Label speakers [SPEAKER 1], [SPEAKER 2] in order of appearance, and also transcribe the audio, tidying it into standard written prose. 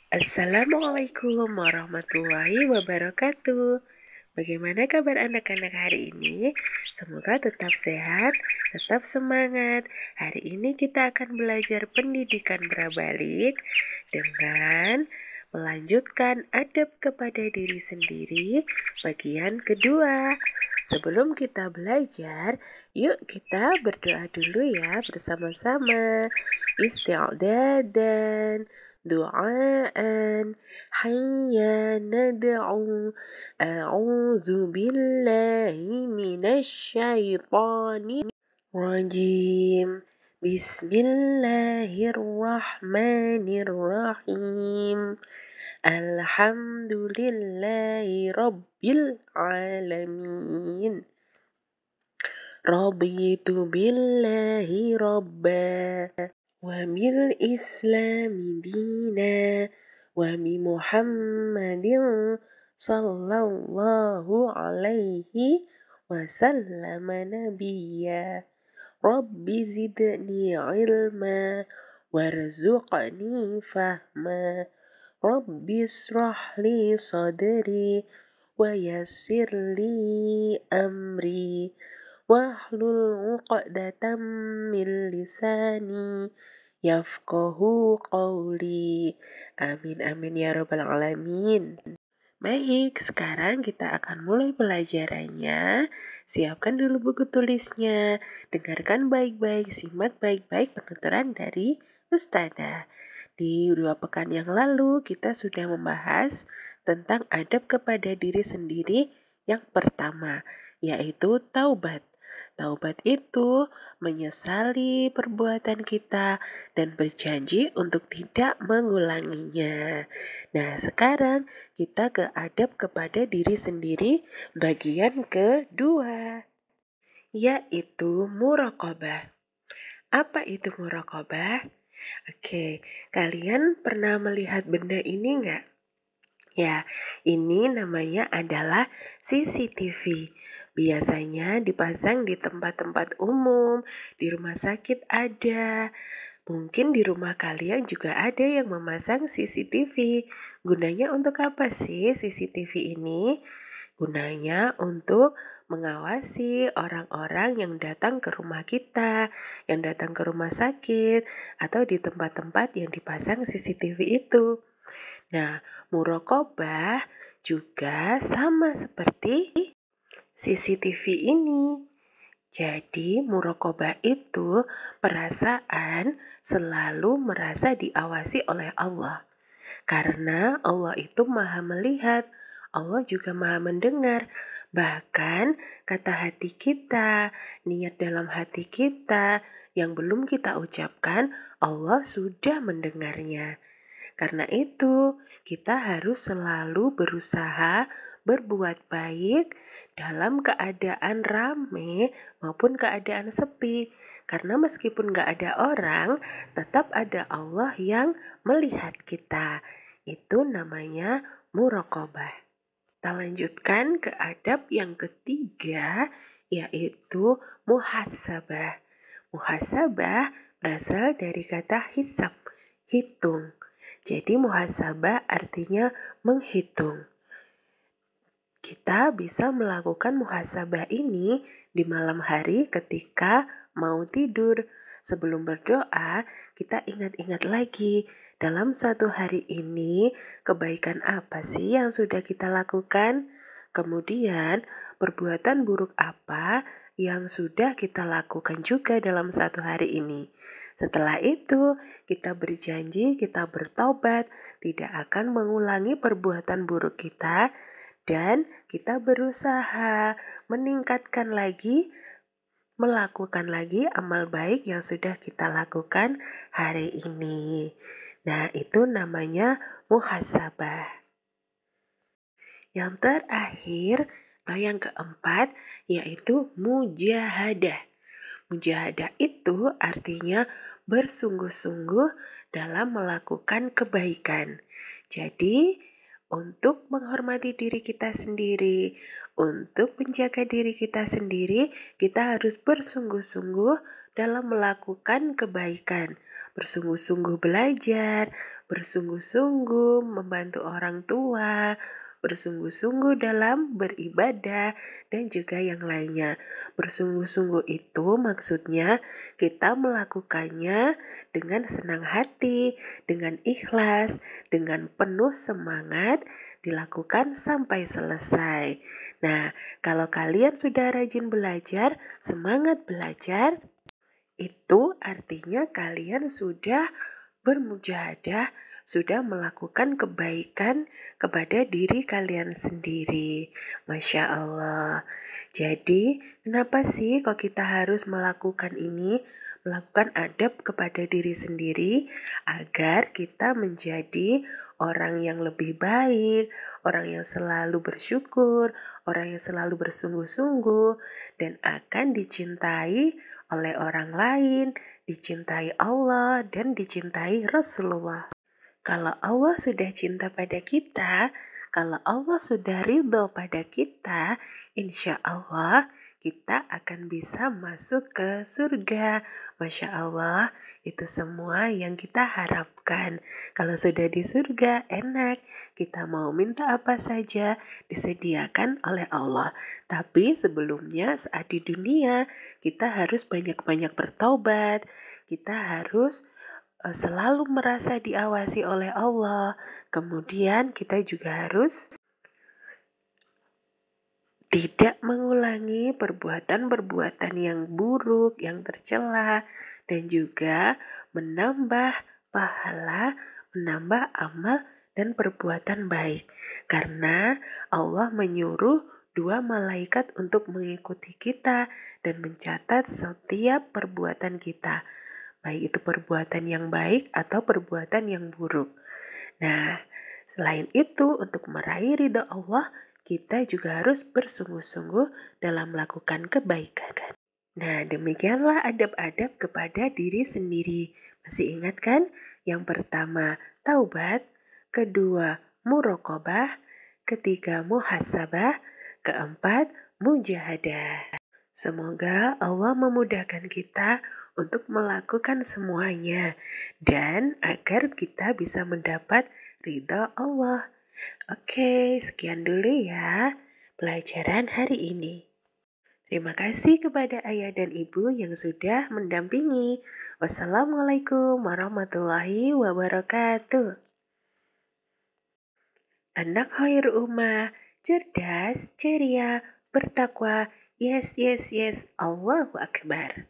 [SPEAKER 1] Assalamualaikum warahmatullahi wabarakatuh. Bagaimana kabar anak-anak hari ini? Semoga tetap sehat, tetap semangat. Hari ini kita akan belajar pendidikan berbalik dengan melanjutkan adab kepada diri sendiri bagian kedua. Sebelum kita belajar, yuk kita berdoa dulu ya bersama-sama. Isti'dadan, du'aan, hayya nad'u. أعوذ بالله من الشيطان الرجيم بسم الله الرحمن الرحيم الحمد لله رب العالمين رضيت بالله ربا وبالإسلام دينا وبمحمد صلى الله عليه وسلم نبيا رب زدني علما وارزقني فهما رب اشرح لي صدري ويسر لي أمري واحلل عقدة من لساني yafqahu qawli. Amin amin ya rabbal alamin. Baik, sekarang kita akan mulai pelajarannya. Siapkan dulu buku tulisnya. Dengarkan baik-baik, simak baik-baik penuturan dari Ustazah. Di 2 pekan yang lalu kita sudah membahas tentang adab kepada diri sendiri yang pertama, yaitu taubat. Taubat itu menyesali perbuatan kita dan berjanji untuk tidak mengulanginya. Nah, sekarang kita ke adab kepada diri sendiri bagian kedua, yaitu muraqabah. Apa itu muraqabah? Oke, kalian pernah melihat benda ini nggak? Ya, ini namanya adalah CCTV. Biasanya dipasang di tempat-tempat umum, di rumah sakit ada. Mungkin di rumah kalian juga ada yang memasang CCTV. Gunanya untuk apa sih CCTV ini? Gunanya untuk mengawasi orang-orang yang datang ke rumah kita, yang datang ke rumah sakit, atau di tempat-tempat yang dipasang CCTV itu. Nah, muraqabah juga sama seperti CCTV ini. Jadi, muraqabah itu perasaan selalu merasa diawasi oleh Allah. Karena Allah itu maha melihat, Allah juga maha mendengar. Bahkan kata hati kita, niat dalam hati kita yang belum kita ucapkan, Allah sudah mendengarnya. Karena itu, kita harus selalu berusaha berbuat baik dalam keadaan rame maupun keadaan sepi. Karena meskipun gak ada orang, tetap ada Allah yang melihat kita. Itu namanya muraqabah. Kita lanjutkan ke adab yang ketiga, yaitu muhasabah. Muhasabah berasal dari kata hisab, hitung. Jadi muhasabah artinya menghitung. Kita bisa melakukan muhasabah ini di malam hari ketika mau tidur. Sebelum berdoa, kita ingat-ingat lagi dalam satu hari ini kebaikan apa sih yang sudah kita lakukan? Kemudian perbuatan buruk apa yang sudah kita lakukan juga dalam satu hari ini. Setelah itu, kita berjanji, kita bertobat, tidak akan mengulangi perbuatan buruk kita, dan kita berusaha meningkatkan lagi, melakukan lagi amal baik yang sudah kita lakukan hari ini. Nah, itu namanya muhasabah. Yang terakhir, atau yang keempat, yaitu mujahadah. Mujahadah itu artinya bersungguh-sungguh dalam melakukan kebaikan. Jadi, untuk menghormati diri kita sendiri, untuk menjaga diri kita sendiri, kita harus bersungguh-sungguh dalam melakukan kebaikan. bersungguh-sungguh belajar, bersungguh-sungguh membantu orang tua, bersungguh-sungguh dalam beribadah, dan juga yang lainnya. Bersungguh-sungguh itu maksudnya kita melakukannya dengan senang hati, dengan ikhlas, dengan penuh semangat, dilakukan sampai selesai. Nah, kalau kalian sudah rajin belajar, semangat belajar, itu artinya kalian sudah bermujahadah, sudah melakukan kebaikan kepada diri kalian sendiri. Masya Allah. Jadi, kenapa sih kok kita harus melakukan ini? Melakukan adab kepada diri sendiri agar kita menjadi orang yang lebih baik, orang yang selalu bersyukur, orang yang selalu bersungguh-sungguh, dan akan dicintai oleh orang lain, dicintai Allah, dan dicintai Rasulullah. Kalau Allah sudah cinta pada kita, kalau Allah sudah ridho pada kita, insya Allah kita akan bisa masuk ke surga. Masya Allah, itu semua yang kita harapkan. Kalau sudah di surga, enak. Kita mau minta apa saja, disediakan oleh Allah. Tapi sebelumnya saat di dunia, kita harus banyak-banyak bertobat. Kita harus selalu merasa diawasi oleh Allah. Kemudian kita juga harus tidak mengulangi perbuatan-perbuatan yang buruk, yang tercela, dan juga menambah pahala, menambah amal dan perbuatan baik. Karena Allah menyuruh dua malaikat untuk mengikuti kita dan mencatat setiap perbuatan kita, baik itu perbuatan yang baik atau perbuatan yang buruk. Nah, selain itu, untuk meraih ridha Allah, kita juga harus bersungguh-sungguh dalam melakukan kebaikan. Nah, demikianlah adab-adab kepada diri sendiri. Masih ingat kan? Yang pertama, taubat. Kedua, muraqabah. Ketiga, muhasabah. Keempat, mujahadah. Semoga Allah memudahkan kita untuk melakukan semuanya dan agar kita bisa mendapat ridha Allah. Oke, sekian dulu ya pelajaran hari ini. Terima kasih kepada ayah dan ibu yang sudah mendampingi. Wassalamualaikum warahmatullahi wabarakatuh. Anak khair ummah, cerdas, ceria, bertakwa. Yes, yes, yes. Allahu Akbar.